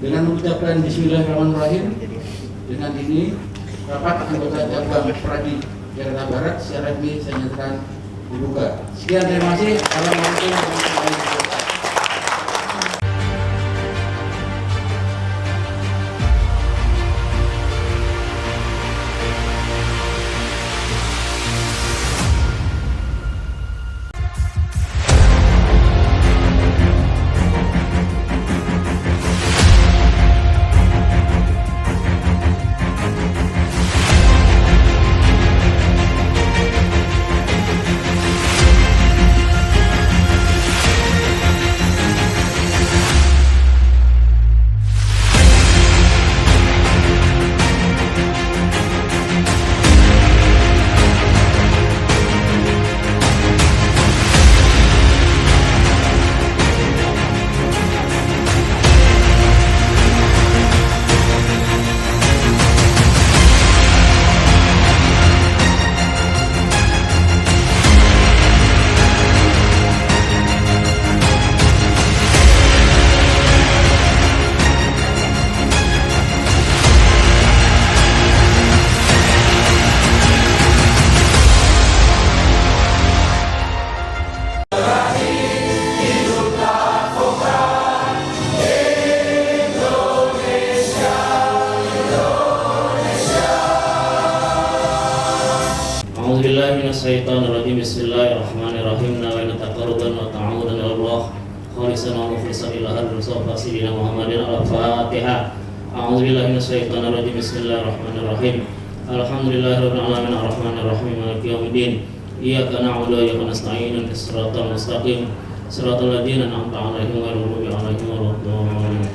Dengan mengucapkan Bismillahirrahmanirrahim, dengan ini rapat anggota cabang Pradi Jakarta Barat secara resmi saya nyatakan dibuka. Sekian, terima kasih. Assalamualaikum warahmatullahi wabarakatuh. A'udzubillahiminasyaitonirrajim. Bismillahirrahmanirrahim. Nawaitu taqarruban wa ta'awudan ila Allah khalisan wa mukhlishan ila hadratil sayyidina Muhammadin al-Fatihah. A'udzubillahiminasyaitonirrajim. Bismillahirrahmanirrahim. Alhamdulillahirabbil alamin arrahmanir rahim maliki yaumiddin. Iyyaka na'budu wa iyyaka nasta'in ihdinas siratal mustaqim siratal ladzina an'amta 'alaihim ghairil maghdubi 'alaihim waladdallin.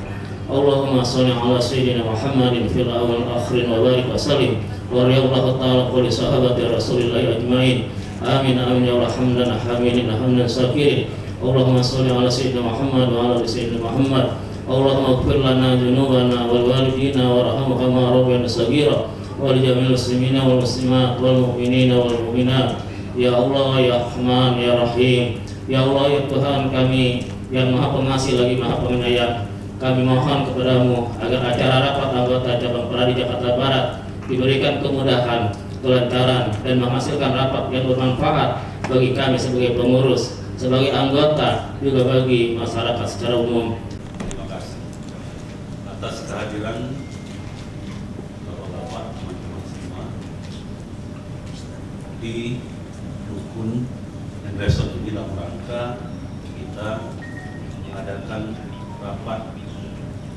Allahumma shalli 'ala sayyidina Muhammadin fil awwal akhirin wa barik wa sallim. Warahmatullahi ta'ala qoli sahabati rasulillahi ajmain. Amin amin ya rahman hamidin hamdan syakirin. Allahumma sholli ala sayyidina Muhammad wa ala sayyidina Muhammad. Allahumma ighfir lana dzunubana wal walidina warhamhum kama rabbayana shaghira wa li jami'il muslimina wal muslimat wal mu'minina wal mu'minat. Ya Allah ya Rahman ya Rahim. Ya Allah ya Tuhan kami yang Maha Pengasih lagi Maha Penyayang, kami mohon kepadamu agar acara rapat anggota cabang Pradi Jakarta Barat diberikan kemudahan, kelancaran, dan menghasilkan rapat yang bermanfaat bagi kami sebagai pengurus, sebagai anggota, juga bagi masyarakat secara umum. Terima kasih atas kehadiran Bapak-bapak, teman-teman semua di rukun dan resort ini dalam rangka kita mengadakan rapat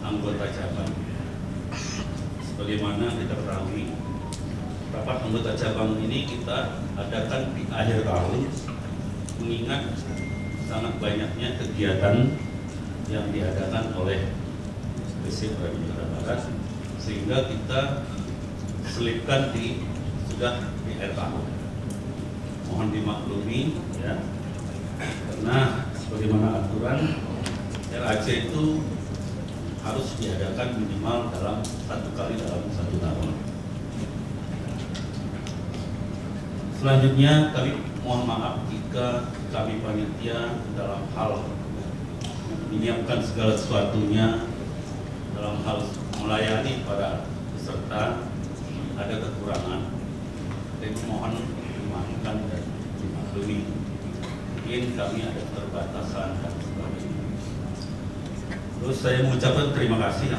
anggota cabang. Sebagaimana kita ketahui, rapat anggota cabang ini kita adakan di akhir tahun, mengingat sangat banyaknya kegiatan yang diadakan oleh PC Pradi Jakarta Barat, sehingga kita selipkan sudah di akhir tahun. Mohon dimaklumi ya, karena sebagaimana aturan RAC itu harus diadakan minimal dalam satu kali dalam satu tahun. Selanjutnya kami mohon maaf jika kami panitia dalam hal menyiapkan segala sesuatunya dalam hal melayani para peserta ada kekurangan. Jadi mohon dimaafkan dan dimaklumi. Mungkin kami ada keterbatasan dan sebagainya. Terus saya mengucapkan terima kasih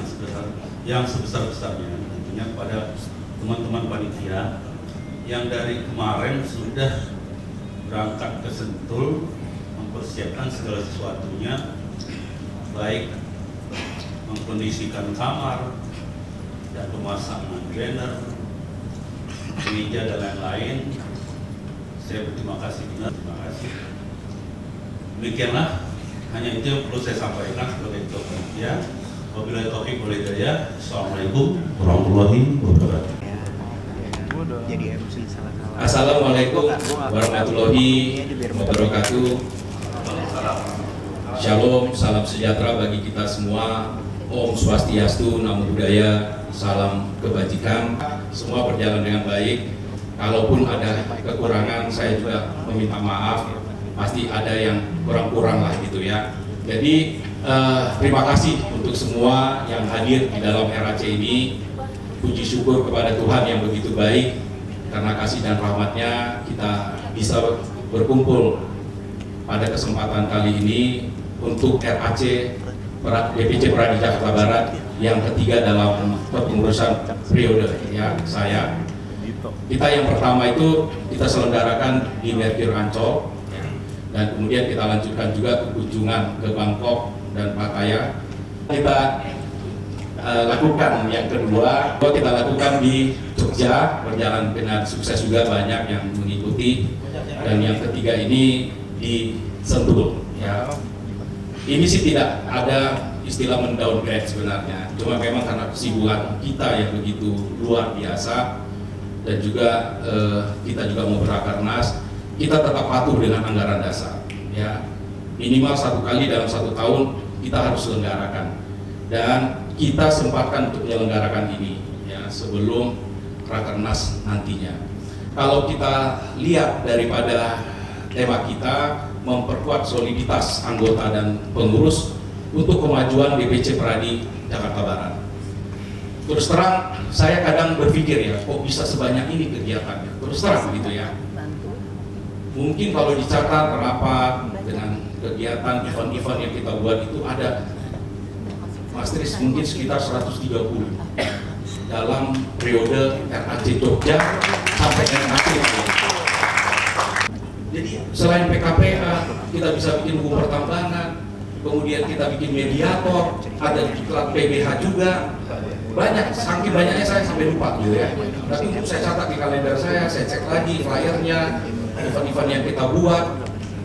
yang sebesar-besarnya tentunya kepada teman-teman panitia yang dari kemarin sudah berangkat ke Sentul mempersiapkan segala sesuatunya, baik mengkondisikan kamar dan pemasangan banner, meja dan lain-lain. Saya berterima kasih benar, terima kasih. Demikianlah, hanya itu yang perlu saya sampaikan sebagai ketua panitia. Wabillahi taufiq wal hidayah. Assalamualaikum warahmatullahi wabarakatuh. Assalamualaikum warahmatullahi wabarakatuh. Shalom, salam sejahtera bagi kita semua. Om Swastiastu, Namo Buddhaya, salam kebajikan. Semua berjalan dengan baik. Kalaupun ada kekurangan, saya juga meminta maaf. Pasti ada yang kurang-kurang lah gitu ya. Jadi Terima kasih untuk semua yang hadir di dalam RAC ini. Puji syukur kepada Tuhan yang begitu baik, karena kasih dan rahmat-Nya kita bisa berkumpul pada kesempatan kali ini untuk RAC DPC Pradi Jakarta Barat yang ketiga dalam kepengurusan periode ya saya. Kita yang pertama itu kita selenggarakan di Merkur Ancol, dan kemudian kita lanjutkan juga ke kunjungan ke Bangkok dan Pattaya. Kita lakukan yang kedua, kita lakukan di Jogja, berjalan dengan sukses juga, banyak yang mengikuti. Dan yang ketiga ini di Sentul. Ya. Ini sih tidak ada istilah mendowngrade sebenarnya, cuma memang karena kesibukan kita yang begitu luar biasa, dan juga kita juga mau berakarnas, kita tetap patuh dengan anggaran dasar. Ya. Minimal 1 kali dalam 1 tahun kita harus selenggarakan, dan kita sempatkan untuk menyelenggarakan ini ya sebelum rakernas nantinya. Kalau kita lihat daripada tema kita, memperkuat soliditas anggota dan pengurus untuk kemajuan DPC Pradi Jakarta Barat. Terus terang saya kadang berpikir ya, kok bisa sebanyak ini kegiatannya, terus terang gitu ya. Mungkin kalau dicatat rapat dengan kegiatan event-event yang kita buat itu ada, Mas Tris, mungkin sekitar 130 dalam periode RAC Jogja sampai RAC. Jadi selain PKPA, kita bisa bikin hukum pertambangan, kemudian kita bikin mediator, ada diklat PBH juga. Banyak, saking banyaknya saya sampai lupa gitu ya. Tapi untuk saya catat di kalender saya cek lagi flyernya, event-event yang kita buat.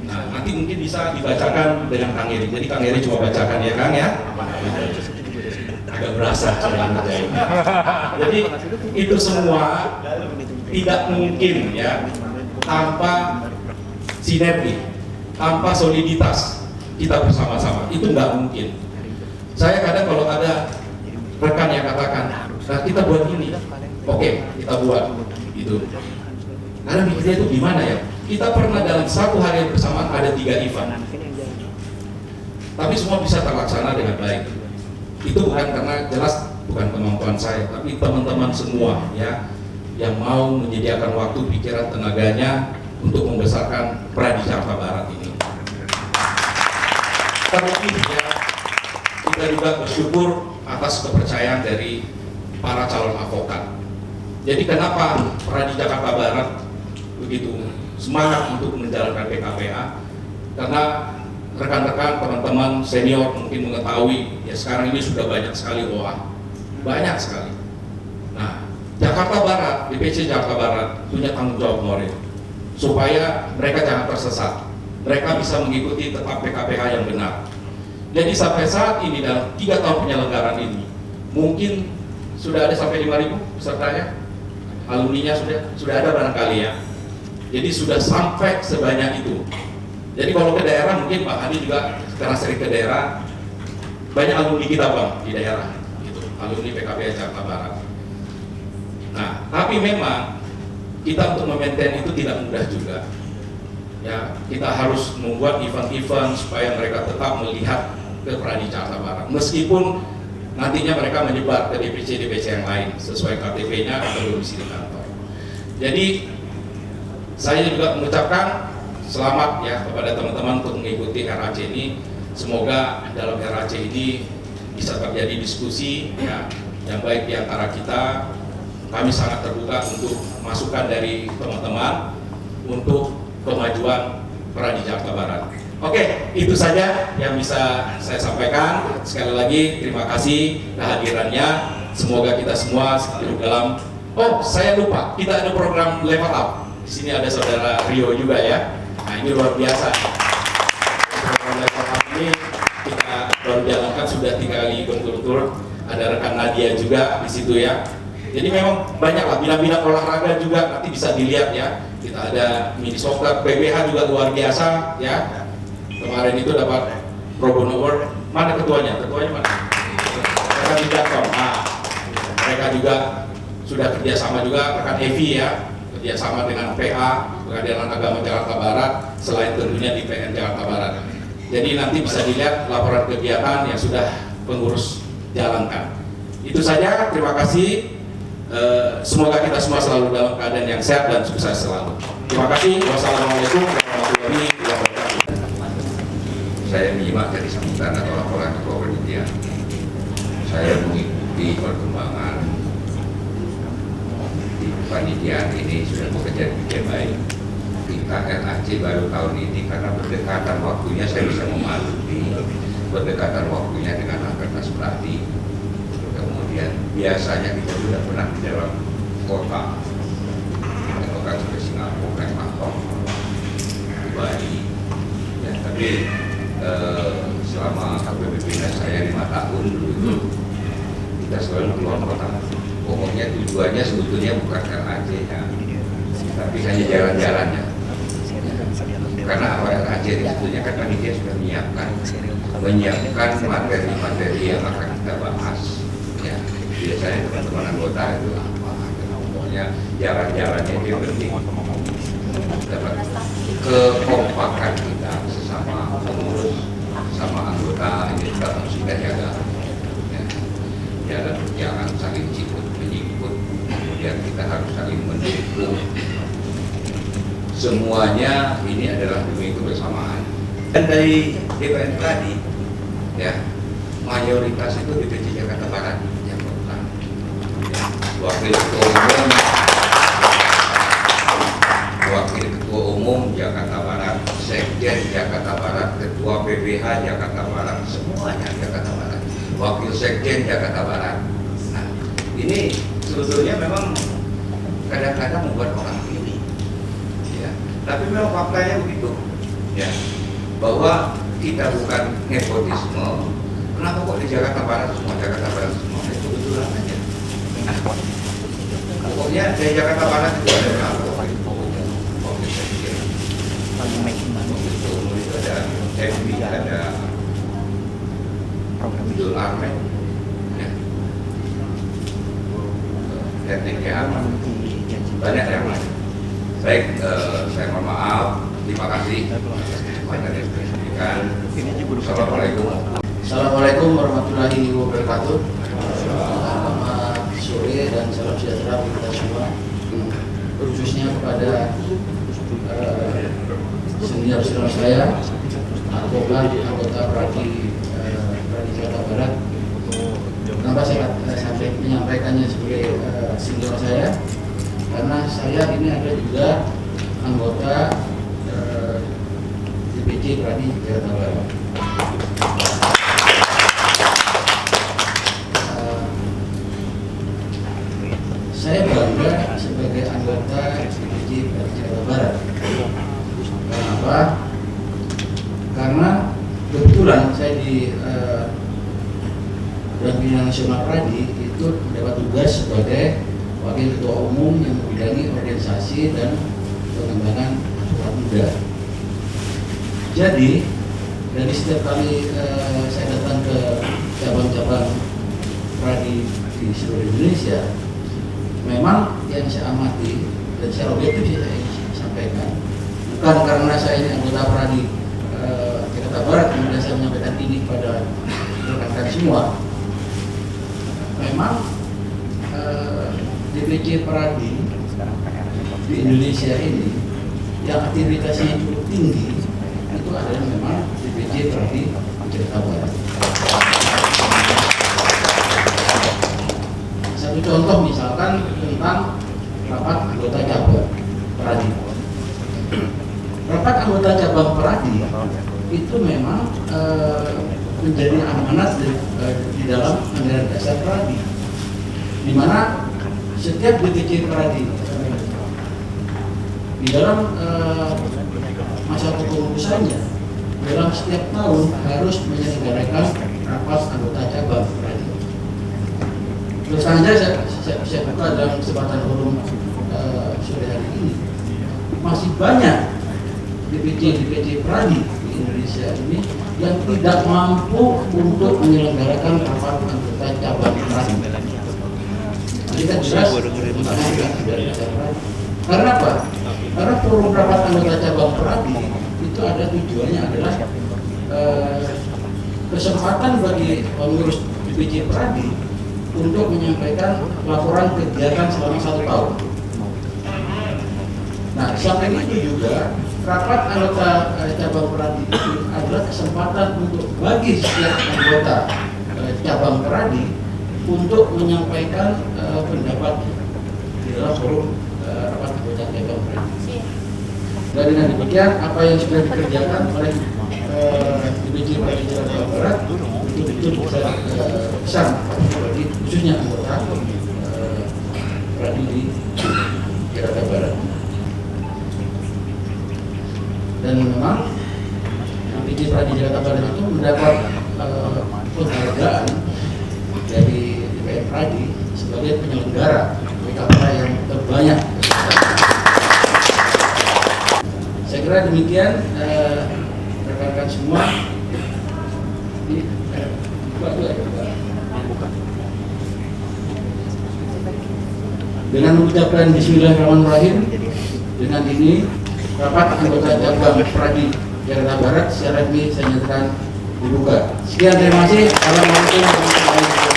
Nah, nanti mungkin bisa dibacakan dengan Kang Eri. Jadi Kang Eri coba bacakan ya Kang ya. Agak berasa saya ngerjain. Jadi itu semua tidak mungkin ya tanpa sinergi, tanpa soliditas kita bersama-sama. Itu nggak mungkin. Saya kadang kalau ada rekan yang katakan, nah kita buat ini, oke kita buat itu. Karena mikirnya itu gimana ya? Kita pernah dalam 1 hari yang bersamaan ada 3 event, tapi semua bisa terlaksana dengan baik. Itu bukan karena jelas bukan kemampuan saya, tapi teman-teman semua ya yang mau menyediakan waktu, pikiran, tenaganya untuk membesarkan Pradi Jakarta Barat ini. Terlebih ya, kita juga bersyukur atas kepercayaan dari para calon advokat. Jadi kenapa Pradi Jakarta Barat begitu semangat untuk menjalankan PKPA? Karena rekan-rekan, teman-teman senior mungkin mengetahui ya sekarang ini sudah banyak sekali OA, banyak sekali. Nah, Jakarta Barat, DPC Jakarta Barat punya tanggung jawab moral supaya mereka jangan tersesat, mereka bisa mengikuti tetap PKPA yang benar. Jadi sampai saat ini dalam 3 tahun penyelenggaraan ini mungkin sudah ada sampai 5.000 pesertanya, alumninya sudah ada barangkali ya. Jadi sudah sampai sebanyak itu. Jadi kalau ke daerah mungkin Pak Hadi juga karena sering ke daerah, banyak alumni kita Bang di daerah, gitu, alumni PKPA Jakarta Barat. Nah, tapi memang kita untuk memaintain itu tidak mudah juga. Ya, kita harus membuat event-event supaya mereka tetap melihat ke Pradi Jakarta Barat. Meskipun nantinya mereka menyebar ke DPC-DPC yang lain sesuai KTP-nya atau domisili kantor. Jadi saya juga mengucapkan selamat ya kepada teman-teman untuk mengikuti RAC ini. Semoga dalam RAC ini bisa terjadi diskusi ya yang baik di antara kita. Kami sangat terbuka untuk masukan dari teman-teman untuk kemajuan Pradi Jakarta Barat. Oke, itu saja yang bisa saya sampaikan. Sekali lagi terima kasih kehadirannya. Semoga kita semua hidup dalam. Oh, saya lupa, kita ada program level up. Di sini ada saudara Rio juga ya. Nah, ini luar biasa. Program level up ini kita baru jalankan sudah 3 kali berturut-turut. Ada rekan Nadia juga di situ ya. Jadi memang banyak lah bidang-bidang olahraga juga nanti bisa dilihat ya. Kita ada mini soccer, PBH juga luar biasa ya. Kemarin itu dapat Pro Bono Award. Mana ketuanya? Ketuanya mana? Mereka di Jakarta. Nah, mereka juga sudah kerjasama juga rekan Evi ya. Kerjasama dengan PA, Pengadilan Agama Jakarta Barat, selain tentunya di PN Jakarta Barat. Jadi nanti bisa dilihat laporan kegiatan yang sudah pengurus jalankan. Itu saja, terima kasih. Semoga kita semua selalu dalam keadaan yang sehat dan sukses selalu. Terima kasih. Wassalamualaikum warahmatullahi wabarakatuh. Saya menyimak dari sambutan atau laporan ketua panitia. Saya mengikuti perkembangan di panitiaan ini sudah bekerja dengan baik. Kita RAC baru tahun ini karena berdekatan waktunya saya bisa mematuhi berdekatan waktunya dengan Rakernas Pradi. Kemudian biasanya kita sudah pernah di dalam kota, bahkan sampai Singapura, naik Bangkok, di Bali. Ya, tapi selama kepemimpinan saya 5 tahun dulu, kita selalu keluar kota. Pokoknya tujuannya sebetulnya bukan RAC-nya, tapi hanya jalan-jalannya. Karena awal RAC sebetulnya kan panitia sudah menyiapkan materi-materi yang akan kita bahas. Ya, biasanya teman-teman anggota itu apa? Pokoknya jalan-jalannya itu yang penting. Dapat kekompakan kita sesama pengurus, sama anggota ini tetap harus kita jaga. Jangan saling menyikut, kemudian kita harus saling mendukung. Semuanya ini adalah demi kebersamaan. Dan dari DPR tadi, ya mayoritas itu DPC Jakarta Barat yang berperan. Wakil Ketua Umum Jakarta Barat, Sekjen Jakarta Barat, Ketua PBH Jakarta Barat, semuanya Jakarta Barat. Wakil Sekjen Jakarta Barat. Nah, ini sebetulnya memang kadang-kadang membuat orang iri, ya. Tapi memang faktanya begitu, ya. Bahwa kita bukan nepotisme. Kenapa kok di Jakarta Barat semua Jakarta Barat semua? Itu kebetulan aja. Nah, pokoknya dari Jakarta Barat itu ada berapa? Wakil Sekjen. Itu ada MB, ada Abdul Armen, ya. Teknik Aman, banyak yang lain. Baik, saya mohon maaf, terima kasih. Assalamualaikum warahmatullahi wabarakatuh. Selamat sore dan salam sejahtera bagi kita semua, khususnya kepada senior saya, advokat anggota Pradi Jakarta Barat. Kenapa saya menyampaikannya sebagai senior saya? Karena saya ini ada juga anggota DPC Pradi Jakarta Barat. Saya bangga sebagai anggota DPC Pradi Jakarta Barat. Kenapa? Karena kebetulan saya di Bidang Nasional Pradi itu mendapat tugas sebagai Wakil Ketua Umum yang membidangi organisasi dan pengembangan masyarakat muda. Jadi dari setiap kali saya datang ke cabang-cabang Pradi di seluruh Indonesia, memang yang saya amati dan secara objektif saya sampaikan, bukan karena saya ini anggota Pradi Jakarta Barat kemudian saya menyampaikan ini kepada rekan-rekan semua. Memang DPC Pradi di Indonesia ini yang aktivitasnya cukup tinggi itu adalah memang DPC Pradi Jakarta Barat. Satu contoh misalkan tentang rapat anggota cabang Pradi. Rapat anggota cabang Pradi itu memang menjadi amanat di dalam anggaran dasar Pradi, di mana setiap DPC Pradi di dalam masa kepengurusannya dalam setiap tahun harus menyelenggarakan rapat anggota cabang Pradi. Terus saja saya buka dalam kesempatan forum sore hari ini, masih banyak DPC Pradi di Indonesia ini yang tidak mampu untuk menyelenggarakan rapat anggota cabang Pradi. Kita jelas karena apa? Karena forum rapat anggota cabang Pradi itu ada tujuannya adalah kesempatan bagi pengurus DPC Pradi untuk menyampaikan laporan kegiatan selama 1 tahun. Nah, samping itu juga rapat anggota cabang Pradi itu adalah kesempatan untuk bagi setiap anggota cabang Pradi untuk menyampaikan pendapat di dalam forum rapat anggota cabang Pradi. Dan dengan demikian apa yang sudah dikerjakan oleh DPC Pradi Jakarta Barat itu bisa besar, khususnya anggota Pradi di Jakarta Barat. Dan memang DPC Pradi Jakarta Barat itu mendapat penghargaan dari DPR Pradi sebagai penyelenggara PKK yang terbanyak. Saya kira demikian rekan-rekan semua. Dengan mengucapkan Bismillahirrahmanirrahim, dengan ini rapat anggota cabang Pradi Jakarta Barat secara resmi saya nyatakan dibuka. Sekian, terima kasih. Assalamualaikum warahmatullahi wabarakatuh.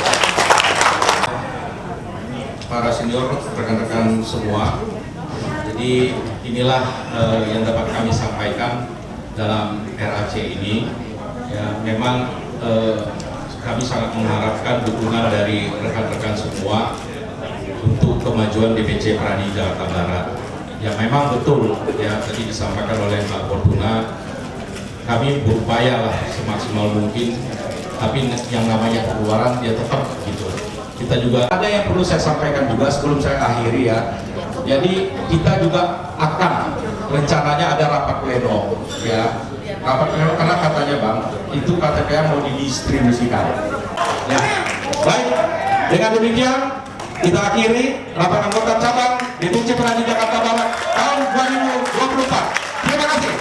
Para senior, rekan-rekan semua, jadi inilah yang dapat kami sampaikan dalam RAC ini. Ya, memang kami sangat mengharapkan dukungan dari rekan-rekan semua untuk kemajuan DPC Pradi Jakarta Barat. Ya, memang betul ya tadi disampaikan oleh Mbak Fortuna, kami berupaya lah semaksimal mungkin, tapi yang namanya pengeluaran dia tetap gitu. Kita juga ada yang perlu saya sampaikan juga sebelum saya akhiri ya. Jadi kita juga akan rencananya ada rapat pleno ya. Rapat pleno karena katanya Bang, itu KTP mau didistribusikan. Ya, baik. Dengan demikian kita akhiri rapat anggota cabang DPC Pradi Jakarta Barat tahun 2024. Terima kasih.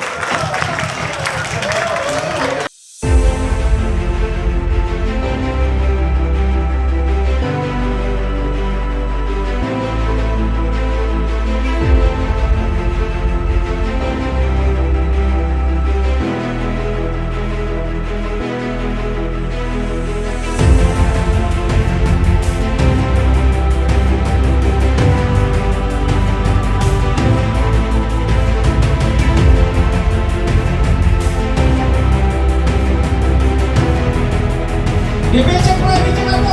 DPC Pradi Jakarta